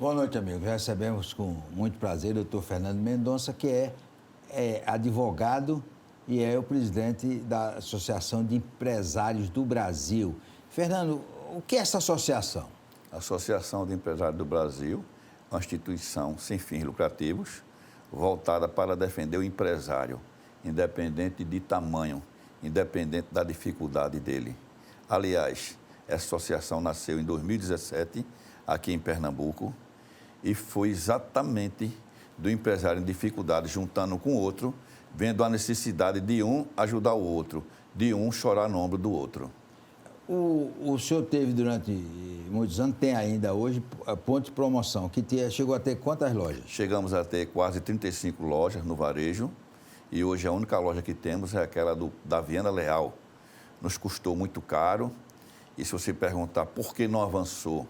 Boa noite, amigo. Recebemos com muito prazer o doutor Fernando Mendonça, que é advogado e é o presidente da Associação de Empresários do Brasil. Fernando, o que é essa associação? A Associação de Empresários do Brasil é uma instituição sem fins lucrativos, voltada para defender o empresário, independente de tamanho, independente da dificuldade dele. Aliás, essa associação nasceu em 2017, aqui em Pernambuco, e foi exatamente do empresário em dificuldade, juntando com o outro, vendo a necessidade de um ajudar o outro, de um chorar no ombro do outro. O senhor teve durante muitos anos, tem ainda hoje, ponto de promoção, que chegou a ter quantas lojas? Chegamos a ter quase 35 lojas no varejo, e hoje a única loja que temos é aquela da Viana Leal. Nos custou muito caro, e se você perguntar por que não avançou,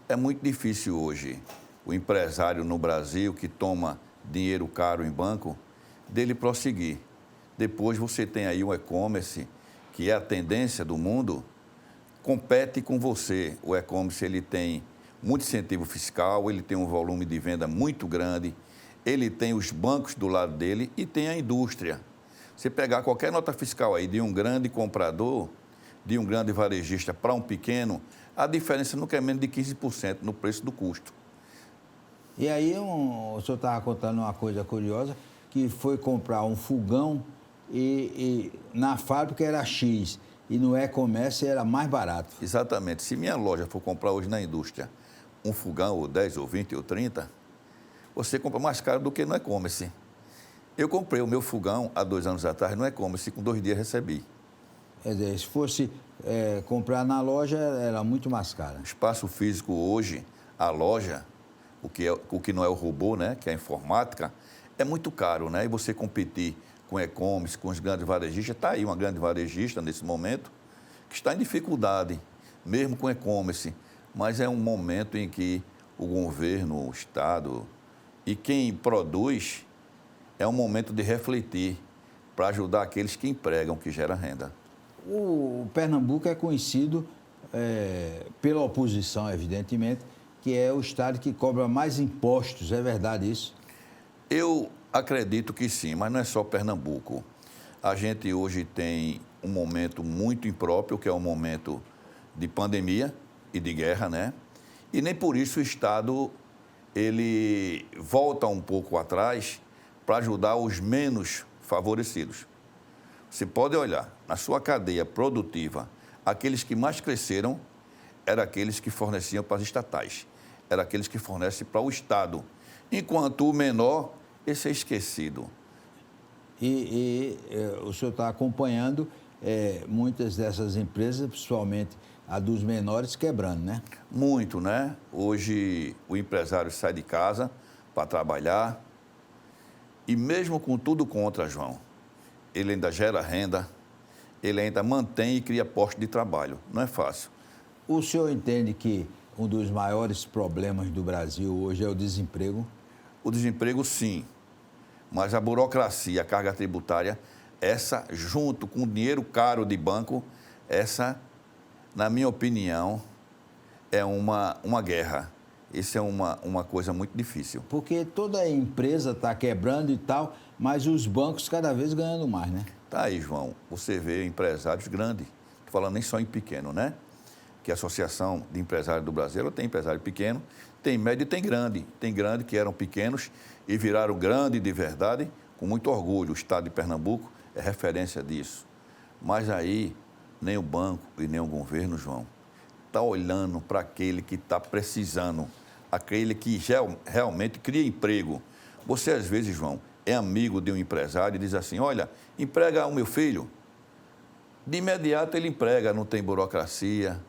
é muito difícil hoje o empresário no Brasil que toma dinheiro caro em banco, dele prosseguir. Depois você tem aí o e-commerce, que é a tendência do mundo, compete com você. O e-commerce ele tem muito incentivo fiscal, ele tem um volume de venda muito grande, ele tem os bancos do lado dele e tem a indústria. Você pegar qualquer nota fiscal aí de um grande comprador, de um grande varejista para um pequeno, a diferença não é menos de 15% no preço do custo. E aí o senhor estava contando uma coisa curiosa, que foi comprar um fogão e na fábrica era X e no e-commerce era mais barato. Exatamente. Se minha loja for comprar hoje na indústria um fogão, ou 10, ou 20, ou 30, você compra mais caro do que no e-commerce. Eu comprei o meu fogão há 2 anos atrás no e-commerce e com 2 dias recebi. Quer dizer, se fosse comprar na loja, era muito mais caro. Espaço físico hoje, a loja, o que não é o robô, né, que é a informática, é muito caro, né? E você competir com e-commerce, com os grandes varejistas, está aí uma grande varejista nesse momento, que está em dificuldade, mesmo com e-commerce, mas é um momento em que o governo, o Estado e quem produz, é um momento de refletir para ajudar aqueles que empregam, que geram renda. O Pernambuco é conhecido pela oposição, evidentemente, que é o estado que cobra mais impostos. É verdade isso? Eu acredito que sim, mas não é só Pernambuco. A gente hoje tem um momento muito impróprio, que é um momento de pandemia e de guerra, né? E nem por isso o Estado ele volta um pouco atrás para ajudar os menos favorecidos. Você pode olhar, na sua cadeia produtiva, aqueles que mais cresceram eram aqueles que forneciam para as estatais, eram aqueles que fornecem para o Estado, enquanto o menor, esse é esquecido. O senhor está acompanhando muitas dessas empresas, principalmente a dos menores, quebrando, né? Muito, né? Hoje o empresário sai de casa para trabalhar e mesmo com tudo contra, João, ele ainda gera renda, ele ainda mantém e cria postos de trabalho. Não é fácil. O senhor entende que um dos maiores problemas do Brasil hoje é o desemprego? O desemprego, sim, mas a burocracia, a carga tributária, essa, junto com o dinheiro caro de banco, essa, na minha opinião, é uma guerra. Isso é uma coisa muito difícil. Porque toda empresa está quebrando e tal, mas os bancos cada vez ganhando mais, né? Tá aí, João, você vê empresários grandes, estou falando nem só em pequeno, né? Que a Associação de Empresários do Brasil, ela tem empresário pequeno, tem médio e tem grande. Tem grande que eram pequenos e viraram grande de verdade, com muito orgulho. O estado de Pernambuco é referência disso. Mas aí, nem o banco e nem o governo, João, está olhando para aquele que está precisando, aquele que realmente cria emprego. Você, às vezes, João, é amigo de um empresário e diz assim, olha, emprega o meu filho. De imediato ele emprega, não tem burocracia,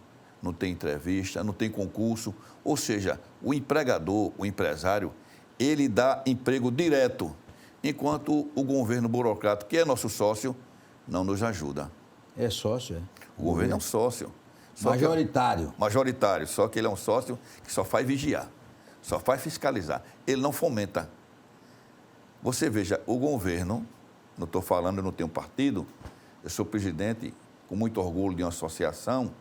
não tem entrevista, não tem concurso. Ou seja, o empregador, o empresário, ele dá emprego direto, enquanto o governo burocrático, que é nosso sócio, não nos ajuda. É sócio, é? O governo é um sócio. Majoritário. Majoritário, só que ele é um sócio que só faz vigiar, só faz fiscalizar. Ele não fomenta. Você veja, o governo, não estou falando, eu não tenho partido, eu sou presidente, com muito orgulho, de uma associação,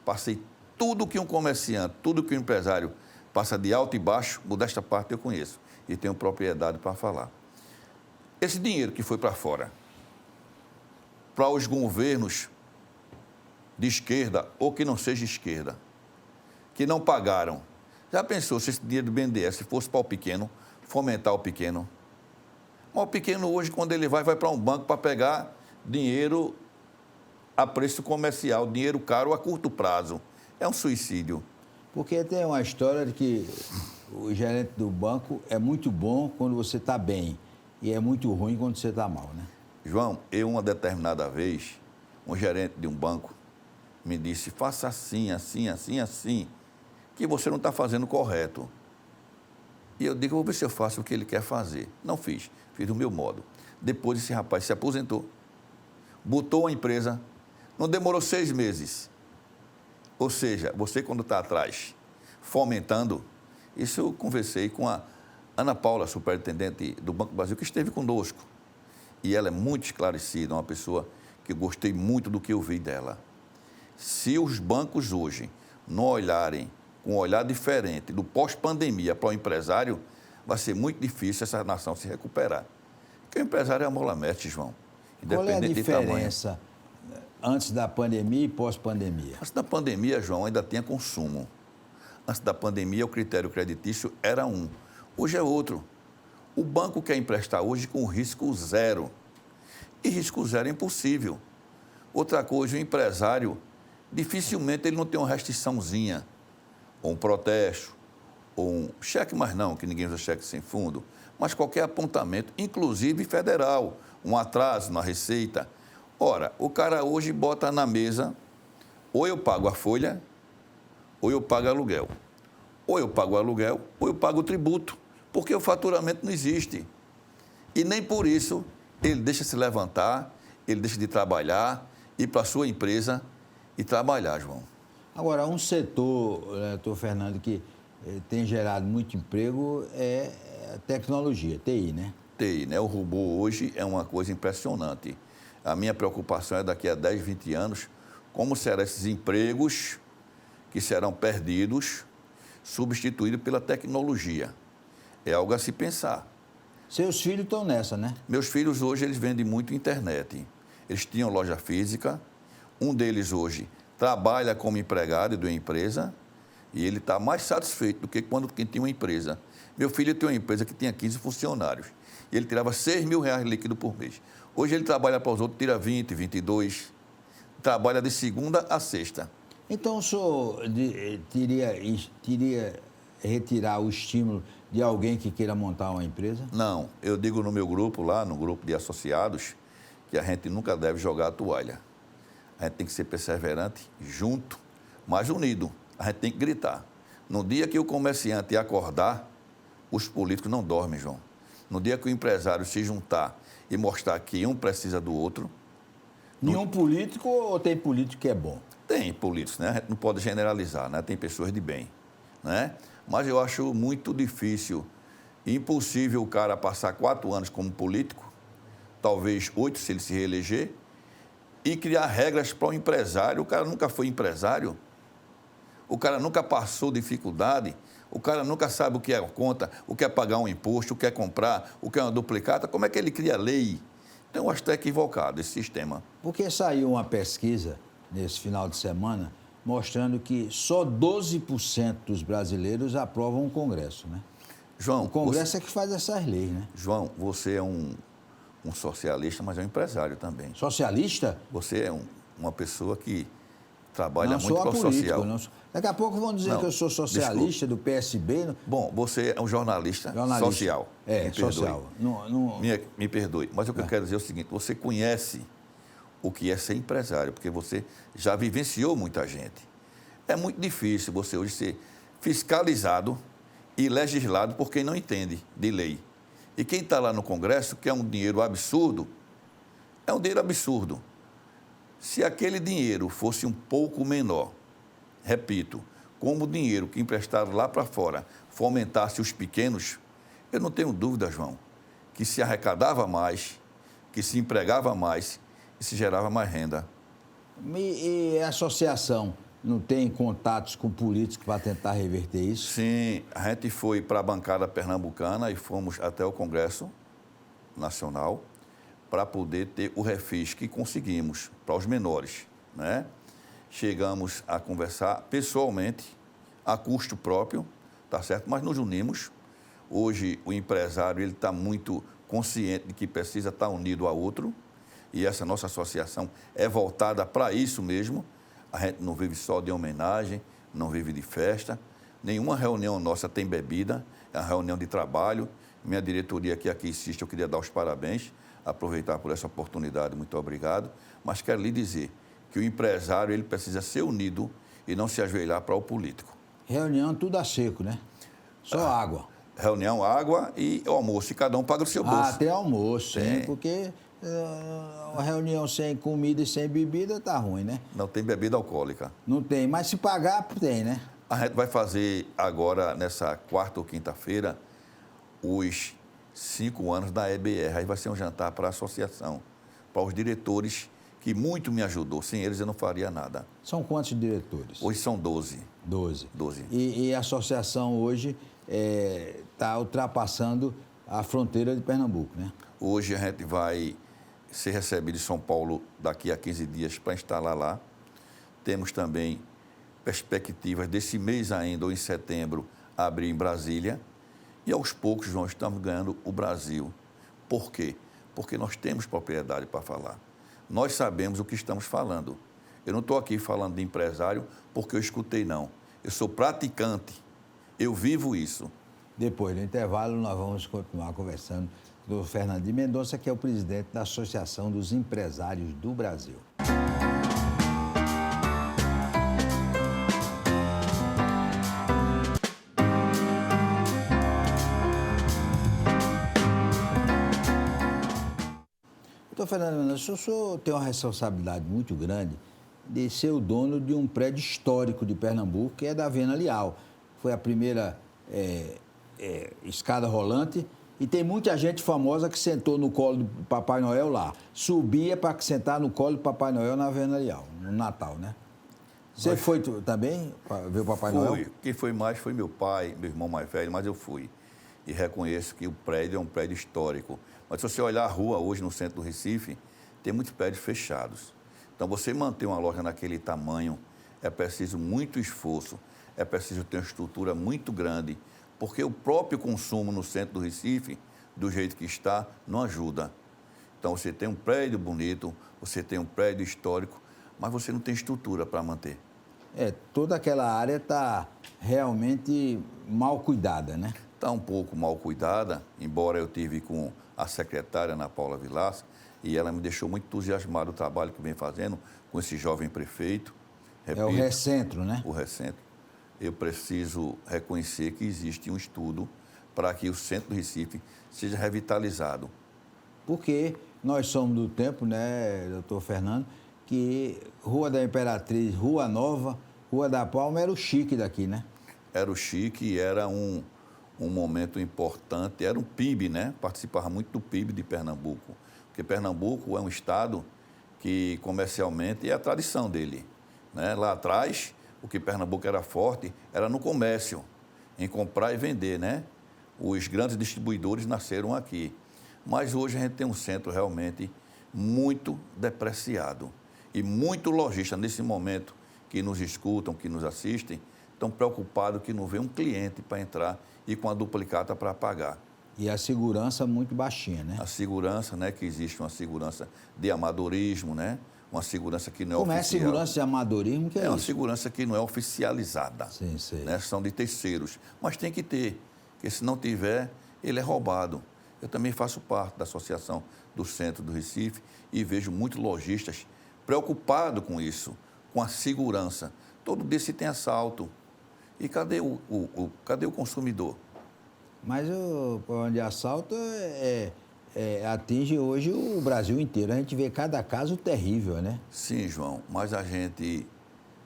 passei tudo que um comerciante, tudo que um empresário passa de alto e baixo, modesta parte eu conheço e tenho propriedade para falar. Esse dinheiro que foi para fora, para os governos de esquerda ou que não seja esquerda, que não pagaram, já pensou se esse dinheiro do BNDES fosse para o pequeno, fomentar o pequeno? Mas o pequeno hoje, quando ele vai para um banco para pegar dinheiro a preço comercial, dinheiro caro a curto prazo. É um suicídio. Porque tem uma história de que o gerente do banco é muito bom quando você está bem e é muito ruim quando você está mal, né? João, uma determinada vez, um gerente de um banco me disse, faça assim, assim, assim, assim, que você não está fazendo correto. E eu digo, vou ver se eu faço o que ele quer fazer. Não fiz, fiz do meu modo. Depois esse rapaz se aposentou, botou a empresa, não demorou 6 meses. Ou seja, você quando está atrás, fomentando, isso eu conversei com a Ana Paula, superintendente do Banco do Brasil, que esteve conosco. E ela é muito esclarecida, uma pessoa que eu gostei muito do que eu vi dela. Se os bancos hoje não olharem com um olhar diferente do pós-pandemia para o empresário, vai ser muito difícil essa nação se recuperar. Porque o empresário é a mola mestre, João. Qual é a diferença antes da pandemia e pós-pandemia? Antes da pandemia, João, ainda tinha consumo. Antes da pandemia, o critério creditício era um. Hoje é outro. O banco quer emprestar hoje com risco zero. E risco zero é impossível. Outra coisa, o empresário, dificilmente ele não tem uma restriçãozinha, ou um protesto, ou um cheque, mas não, que ninguém usa cheque sem fundo, mas qualquer apontamento, inclusive federal, um atraso na receita. Ora, o cara hoje bota na mesa, ou eu pago a folha, ou eu pago aluguel. Ou eu pago o aluguel, ou eu pago o tributo, porque o faturamento não existe. E nem por isso ele deixa se levantar, ele deixa de trabalhar, ir para a sua empresa e trabalhar, João. Agora, um setor, doutor Fernando, que tem gerado muito emprego é a tecnologia, TI, né? TI, né? O robô hoje é uma coisa impressionante. A minha preocupação é daqui a 10, 20 anos, como serão esses empregos que serão perdidos, substituídos pela tecnologia. É algo a se pensar. Seus filhos estão nessa, né? Meus filhos hoje, eles vendem muito internet. Eles tinham loja física, um deles hoje trabalha como empregado de uma empresa e ele está mais satisfeito do que quando quem tinha uma empresa. Meu filho tem uma empresa que tinha 15 funcionários e ele tirava R$6.000 líquido por mês. Hoje ele trabalha para os outros, tira 20, 22, trabalha de segunda a sexta. Então o senhor teria retirar o estímulo de alguém que queira montar uma empresa? Não, eu digo no meu grupo lá, no grupo de associados, que a gente nunca deve jogar a toalha. A gente tem que ser perseverante, junto, mas unido. A gente tem que gritar. No dia que o comerciante acordar, os políticos não dormem, João. No dia que o empresário se juntar e mostrar que um precisa do outro... Nenhum político ou tem político que é bom? Tem políticos, né? A gente não pode generalizar, né? Tem pessoas de bem, né? Mas eu acho muito difícil, impossível o cara passar 4 anos como político, talvez 8 se ele se reeleger, e criar regras para o empresário. O cara nunca foi empresário, o cara nunca passou dificuldade, o cara nunca sabe o que é conta, o que é pagar um imposto, o que é comprar, o que é uma duplicata. Como é que ele cria lei? Então, eu acho que é equivocado esse sistema. Porque saiu uma pesquisa nesse final de semana mostrando que só 12% dos brasileiros aprovam o Congresso, né? João, o Congresso é que faz essas leis, né? João, você é um socialista, mas é um empresário também. Socialista? Você é uma pessoa que trabalha não muito sou para o social. Não sou... Daqui a pouco vão dizer que eu sou socialista, desculpa, do PSB. Bom, você é um jornalista social. É, social. Me perdoe, mas o que eu quero dizer é o seguinte, você conhece o que é ser empresário, porque você já vivenciou muita gente. É muito difícil você hoje ser fiscalizado e legislado por quem não entende de lei. E quem está lá no Congresso quer um dinheiro absurdo, é um dinheiro absurdo. Se aquele dinheiro fosse um pouco menor, repito, como o dinheiro que emprestaram lá para fora fomentasse os pequenos, eu não tenho dúvida, João, que se arrecadava mais, que se empregava mais e se gerava mais renda. E a associação não tem contatos com políticos para tentar reverter isso? Sim, a gente foi para a bancada pernambucana e fomos até o Congresso Nacional para poder ter o refis que conseguimos para os menores, né? Chegamos a conversar pessoalmente, a custo próprio, tá certo? Mas nos unimos. Hoje o empresário ele está muito consciente de que precisa estar unido a outro e essa nossa associação é voltada para isso mesmo. A gente não vive só de homenagem, não vive de festa. Nenhuma reunião nossa tem bebida, é uma reunião de trabalho. Minha diretoria que aqui insiste, eu queria dar os parabéns, aproveitar por essa oportunidade, muito obrigado. Mas quero lhe dizer que o empresário ele precisa ser unido e não se ajoelhar para o político. Reunião tudo a seco, né? Só água. Reunião, água e almoço, e cada um paga o seu bolso. Ah, tem almoço, sim, Tem. porque uma reunião sem comida e sem bebida tá ruim, né? Não tem bebida alcoólica. Não tem, mas se pagar, tem, né? A gente vai fazer agora, nessa quarta ou quinta-feira, os 5 anos da EBR. Aí vai ser um jantar para a associação, para os diretores, que muito me ajudou. Sem eles eu não faria nada. São quantos diretores? Hoje são 12. 12. 12. E a associação hoje está ultrapassando a fronteira de Pernambuco, né? Hoje a gente vai ser recebido em São Paulo daqui a 15 dias para instalar lá. Temos também perspectivas desse mês ainda, ou em setembro, abrir em Brasília. E aos poucos nós estamos ganhando o Brasil. Por quê? Porque nós temos propriedade para falar. Nós sabemos o que estamos falando. Eu não estou aqui falando de empresário porque eu escutei, não. Eu sou praticante. Eu vivo isso. Depois do intervalo, nós vamos continuar conversando com o Fernando de Mendonça, que é o presidente da Associação dos Empresários do Brasil. Doutor Fernando Mendonça, o senhor tem uma responsabilidade muito grande de ser o dono de um prédio histórico de Pernambuco, que é da Vena Leal. Foi a primeira escada rolante e tem muita gente famosa que sentou no colo do Papai Noel lá. Subia para sentar no colo do Papai Noel na Vena Leal, no Natal, né? Você foi também para ver o Papai Noel? Fui. Quem foi mais foi meu pai, meu irmão mais velho, mas eu fui. E reconheço que o prédio é um prédio histórico. Mas se você olhar a rua hoje no centro do Recife, tem muitos prédios fechados. Então, você manter uma loja naquele tamanho é preciso muito esforço, é preciso ter uma estrutura muito grande, porque o próprio consumo no centro do Recife, do jeito que está, não ajuda. Então, você tem um prédio bonito, você tem um prédio histórico, mas você não tem estrutura para manter. Toda aquela área está realmente mal cuidada, né? Está um pouco mal cuidada, embora eu tive com a secretária Ana Paula Vilaça, e ela me deixou muito entusiasmado o trabalho que vem fazendo com esse jovem prefeito. Repito, é o Recentro, né? O Recentro. Eu preciso reconhecer que existe um estudo para que o centro do Recife seja revitalizado. Porque nós somos do tempo, né, doutor Fernando, que Rua da Imperatriz, Rua Nova, Rua da Palma era o chique daqui, né? Era o chique e era um momento importante, era um PIB, né? Participava muito do PIB de Pernambuco. Porque Pernambuco é um estado que comercialmente é a tradição dele, né? Lá atrás, o que Pernambuco era forte era no comércio, em comprar e vender, né? Os grandes distribuidores nasceram aqui. Mas hoje a gente tem um centro realmente muito depreciado. E muito lojista, nesse momento, que nos escutam, que nos assistem, estão preocupados que não vê um cliente para entrar e com a duplicata para pagar. E a segurança muito baixinha, né? A segurança, né? Que existe uma segurança de amadorismo, né? Uma segurança que não é oficial. Como é segurança de amadorismo? Que é uma isso? segurança que não é oficializada. Sim, sim. Né? São de terceiros. Mas tem que ter, porque se não tiver, ele é roubado. Eu também faço parte da Associação do Centro do Recife e vejo muitos lojistas preocupados com isso, com a segurança. Todo dia se tem assalto. E cadê o consumidor? Mas o problema de assalto atinge hoje o Brasil inteiro. A gente vê cada caso terrível, né? Sim, João, mas a gente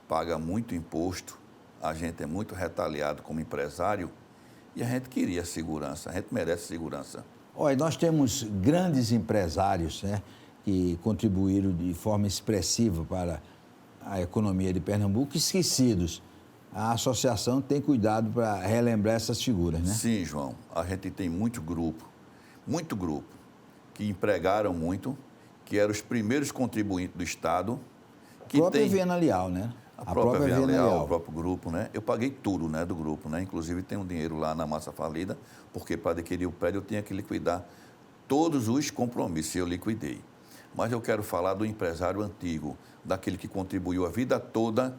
paga muito imposto, a gente é muito retaliado como empresário e a gente queria segurança, a gente merece segurança. Olha, nós temos grandes empresários, né, que contribuíram de forma expressiva para a economia de Pernambuco esquecidos. A associação tem cuidado para relembrar essas figuras, né? Sim, João. A gente tem muito grupo, que empregaram muito, que eram os primeiros contribuintes do Estado. A própria Viana Leal, né? A própria Viana Leal, o próprio grupo, né? Eu paguei tudo, né, do grupo, né? Inclusive tem um dinheiro lá na massa falida, porque para adquirir o prédio eu tinha que liquidar todos os compromissos, e eu liquidei. Mas eu quero falar do empresário antigo, daquele que contribuiu a vida toda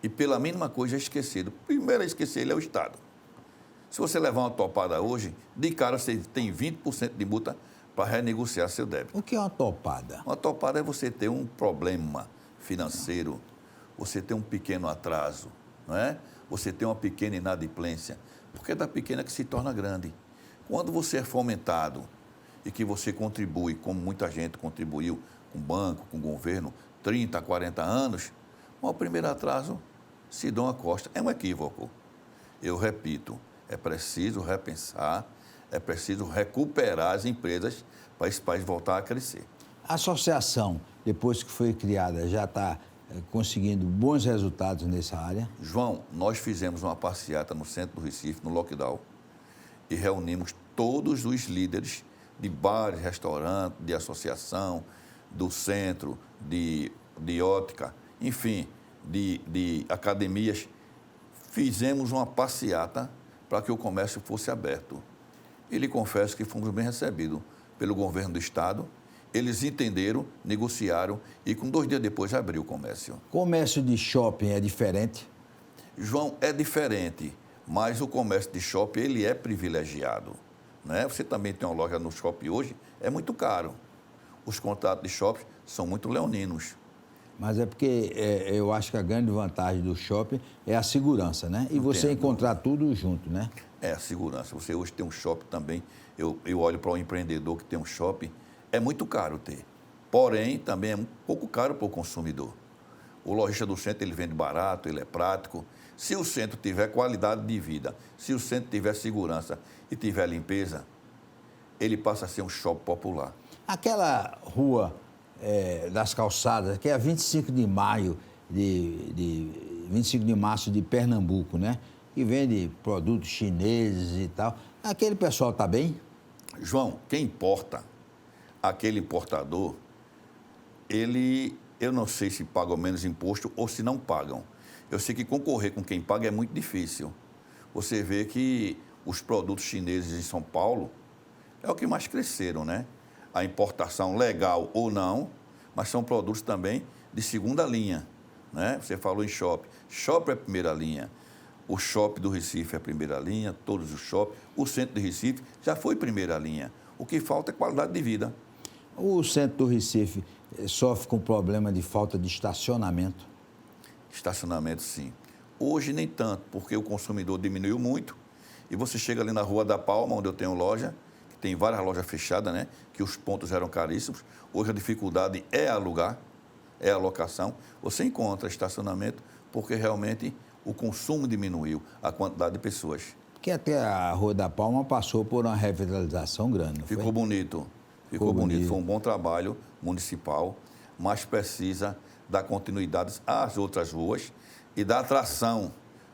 e pela mínima coisa é esquecido. Primeiro a esquecer ele é o Estado. Se você levar uma topada hoje, de cara você tem 20% de multa para renegociar seu débito. O que é uma topada? Uma topada é você ter um problema financeiro, você ter um pequeno atraso, não é? Você ter uma pequena inadimplência, porque é da pequena que se torna grande. Quando você é fomentado e que você contribui, como muita gente contribuiu com o banco, com o governo, 30, 40 anos, o primeiro atraso se dão a costa. É um equívoco. Eu repito, é preciso repensar, é preciso recuperar as empresas para esse país voltar a crescer. A associação, depois que foi criada, já está conseguindo bons resultados nessa área? João, nós fizemos uma passeata no centro do Recife, no lockdown, e reunimos todos os líderes de bares, restaurantes, de associação, do centro, de ótica, enfim, de academias. Fizemos uma passeata para que o comércio fosse aberto. E lhe confesso que fomos bem recebidos pelo governo do Estado. Eles entenderam, negociaram e com 2 dias depois abriu o comércio. Comércio de shopping é diferente? João, é diferente, mas o comércio de shopping ele é privilegiado. Né? Você também tem uma loja no shopping hoje, é muito caro. Os contratos de shopping são muito leoninos. Mas é porque eu acho que a grande vantagem do shopping é a segurança, né? E você encontrar tudo junto, né? É a segurança. Você hoje tem um shopping também. Eu olho para um empreendedor que tem um shopping, é muito caro ter. Porém, também é um pouco caro para o consumidor. O lojista do centro, ele vende barato, ele é prático. Se o centro tiver qualidade de vida, se o centro tiver segurança e tiver limpeza, ele passa a ser um shopping popular. Aquela rua das calçadas, que é a 25 de maio, 25 de março de Pernambuco, né? Que vende produtos chineses e tal. Aquele pessoal está bem? João, quem importa, aquele importador, eu não sei se pagam menos imposto ou se não pagam. Eu sei que concorrer com quem paga é muito difícil. Você vê que os produtos chineses em São Paulo é o que mais cresceram, né? A importação legal ou não, mas são produtos também de segunda linha, né? Você falou em shopping. Shopping é primeira linha. O shopping do Recife é primeira linha, todos os shoppings. O centro de Recife já foi primeira linha. O que falta é qualidade de vida. O centro do Recife sofre com problema de falta de estacionamento? Estacionamento, sim. Hoje nem tanto, porque o consumidor diminuiu muito. E você chega ali na Rua da Palma, onde eu tenho loja, que tem várias lojas fechadas, né? Que os pontos eram caríssimos. Hoje a dificuldade é alugar, é a locação. Você encontra estacionamento porque realmente o consumo diminuiu, a quantidade de pessoas. Porque até a Rua da Palma passou por uma revitalização grande, não foi? Ficou bonito. Ficou bonito. Foi um bom trabalho municipal, mas precisa dar continuidade às outras ruas e dar atração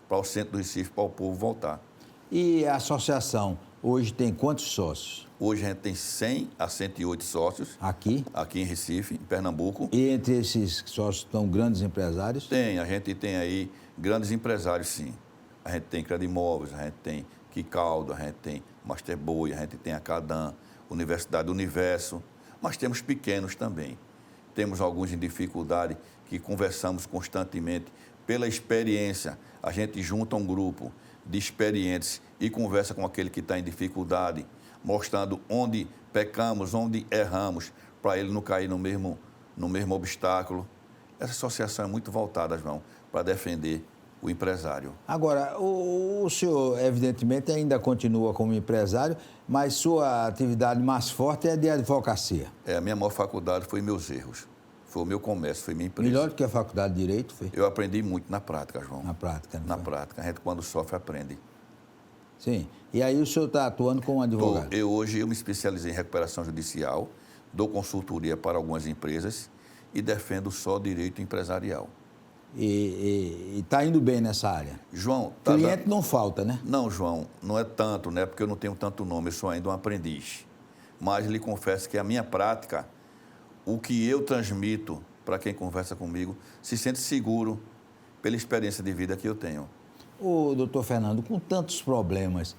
para o centro do Recife, para o povo voltar. E a associação hoje tem quantos sócios? Hoje a gente tem 100 a 108 sócios. Aqui? Aqui em Recife, em Pernambuco. E entre esses sócios estão grandes empresários? Tem, a gente tem aí grandes empresários, sim. A gente tem Credimóveis, a gente tem Quicaldo, a gente tem Masterboi, a gente tem a Cadan, Universidade do Universo, mas temos pequenos também. Temos alguns em dificuldade que conversamos constantemente. Pela experiência, a gente junta um grupo de experientes e conversa com aquele que está em dificuldade, mostrando onde pecamos, onde erramos, para ele não cair no mesmo obstáculo. Essa associação é muito voltada, João, para defender o empresário. Agora, o senhor, evidentemente, ainda continua como empresário, mas sua atividade mais forte é de advocacia. A minha maior faculdade foi meus erros. Foi o meu comércio, foi minha empresa. Melhor do que a faculdade de Direito, foi? Eu aprendi muito na prática, João. Na prática, não Na foi? prática. A gente, quando sofre, aprende. Sim. E aí o senhor está atuando como advogado? Hoje eu me especializei em recuperação judicial, dou consultoria para algumas empresas e defendo só direito empresarial. e está indo bem nessa área. João, Cliente não falta, né? Não, João, não é tanto, né? Porque eu não tenho tanto nome, eu sou ainda um aprendiz. Mas lhe confesso que a minha prática, o que eu transmito para quem conversa comigo, se sente seguro pela experiência de vida que eu tenho. Ô, doutor Fernando, com tantos problemas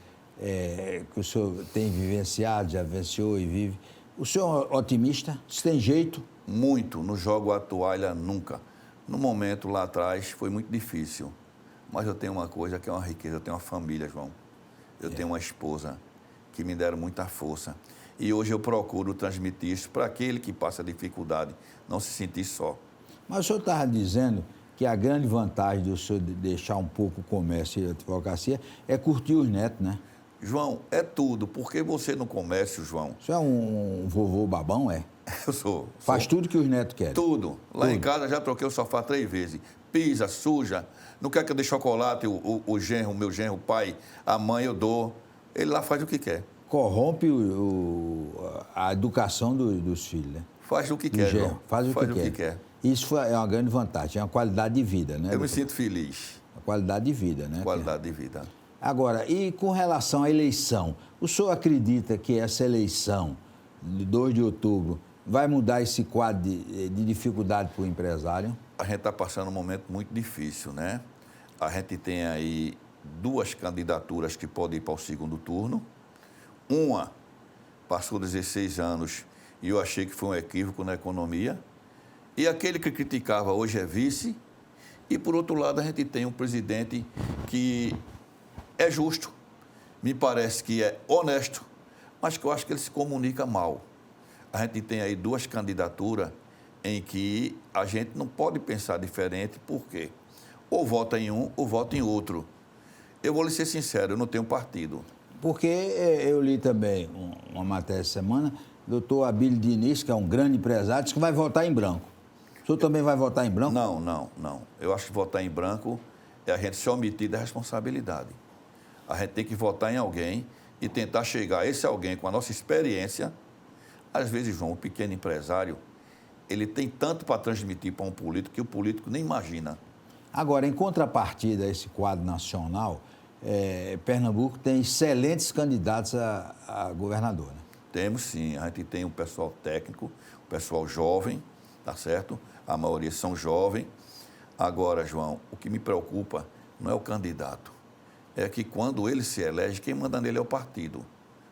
que o senhor tem vivenciado, já vivenciou e vive, o senhor é otimista? Se tem jeito? Muito, não jogo a toalha nunca. No momento lá atrás foi muito difícil, mas eu tenho uma coisa que é uma riqueza, eu tenho uma família, João. Eu tenho uma esposa que me deram muita força. E hoje eu procuro transmitir isso para aquele que passa dificuldade, não se sentir só. Mas o senhor estava dizendo que a grande vantagem do senhor deixar um pouco o comércio e a advocacia é curtir os netos, né? João, é tudo, porque você no comércio, João... O senhor é um vovô babão, é? Eu sou. Faz tudo que os netos querem? Tudo. Lá em casa já troquei o sofá 3 vezes. Pisa, suja, não quer que eu dê chocolate, o genro, o meu genro, o pai, a mãe eu dou. Ele lá faz o que quer. Corrompe a educação dos filhos, né? Faz o que quer, João. Faz o que quer. Isso é uma grande vantagem, é uma qualidade de vida, né? Eu me sinto feliz. A qualidade de vida, né? Qualidade de vida. Agora, e com relação à eleição, o senhor acredita que essa eleição, de 2 de outubro, vai mudar esse quadro de dificuldade para o empresário? A gente está passando um momento muito difícil, né? A gente tem aí 2 candidaturas que podem ir para o segundo turno. Uma passou 16 anos e eu achei que foi um equívoco na economia. E aquele que criticava hoje é vice. E, por outro lado, a gente tem um presidente que é justo, me parece que é honesto, mas que eu acho que ele se comunica mal. A gente tem aí 2 candidaturas em que a gente não pode pensar diferente, porque ou vota em um ou vota em outro. Eu vou lhe ser sincero, eu não tenho partido. Porque eu li também uma matéria essa semana, o doutor Abílio Diniz, que é um grande empresário, disse que vai votar em branco. O senhor também vai votar em branco? Não. Eu acho que votar em branco é a gente se omitir da responsabilidade. A gente tem que votar em alguém e tentar chegar a esse alguém com a nossa experiência. Às vezes, João, o pequeno empresário, ele tem tanto para transmitir para um político que o político nem imagina. Agora, em contrapartida a esse quadro nacional, Pernambuco tem excelentes candidatos a governador, né? Temos sim, a gente tem um pessoal técnico, um pessoal jovem, tá certo? A maioria são jovens. Agora, João, o que me preocupa não é o candidato. É que quando ele se elege, quem manda nele é o partido,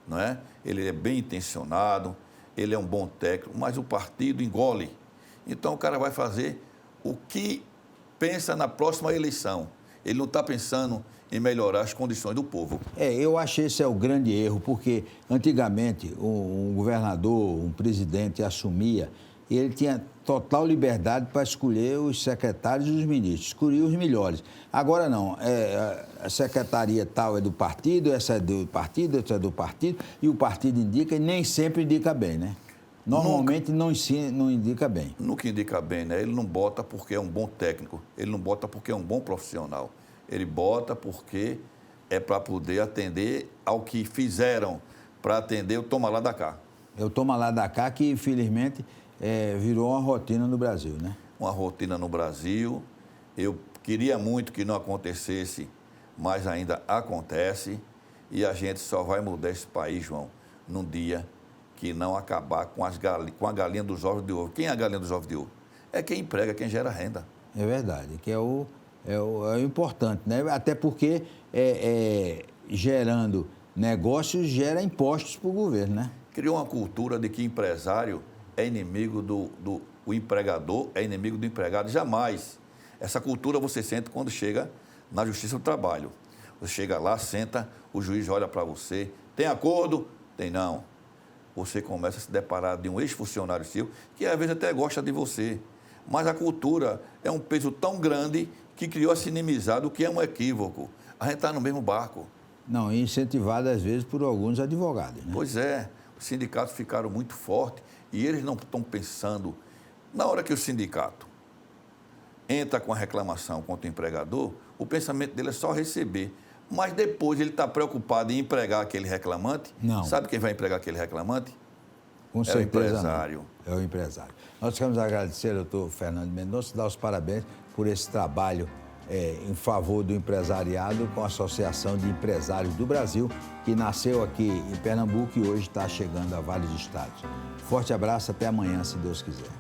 não é? Ele é bem intencionado, ele é um bom técnico, mas o partido engole. Então o cara vai fazer o que pensa na próxima eleição. Ele não está pensando em melhorar as condições do povo. Eu acho que esse é o grande erro, porque antigamente um governador, um presidente assumia e ele tinha total liberdade para escolher os secretários e os ministros, escolher os melhores. Agora não, a secretaria tal é do partido, essa é do partido, essa é do partido, e o partido indica e nem sempre indica bem, né? Normalmente não indica bem. Nunca indica bem, né? Ele não bota porque é um bom técnico, ele não bota porque é um bom profissional, ele bota porque é para poder atender ao que fizeram para atender o toma lá da cá. É o toma lá da cá que, infelizmente, virou uma rotina no Brasil, né? Uma rotina no Brasil. Eu queria muito que não acontecesse, mas ainda acontece. E a gente só vai mudar esse país, João, num dia que não acabar com a galinha dos ovos de ouro. Quem é a galinha dos ovos de ouro? É quem emprega, quem gera renda. É verdade, que é o importante, né? Até porque gerando negócios gera impostos para o governo, né? Criou uma cultura de que empresário é inimigo do empregador, é inimigo do empregado. Jamais. Essa cultura você sente quando chega na Justiça do Trabalho. Você chega lá, senta, o juiz olha para você. Tem acordo? Tem não. Você começa a se deparar de um ex-funcionário seu que às vezes até gosta de você. Mas a cultura é um peso tão grande que criou essa inimizade, o que é um equívoco. A gente está no mesmo barco. Não, e incentivado às vezes por alguns advogados, né? Pois é, os sindicatos ficaram muito fortes e eles não estão pensando. Na hora que o sindicato entra com a reclamação contra o empregador, o pensamento dele é só receber. Mas depois ele está preocupado em empregar aquele reclamante. Não. Sabe quem vai empregar aquele reclamante? Com certeza o empresário. Não. É o empresário. Nós queremos agradecer ao doutor Fernando Mendonça, dar os parabéns por esse trabalho em favor do empresariado com a Associação de Empresários do Brasil, que nasceu aqui em Pernambuco e hoje está chegando a vários estados. Forte abraço, até amanhã, se Deus quiser.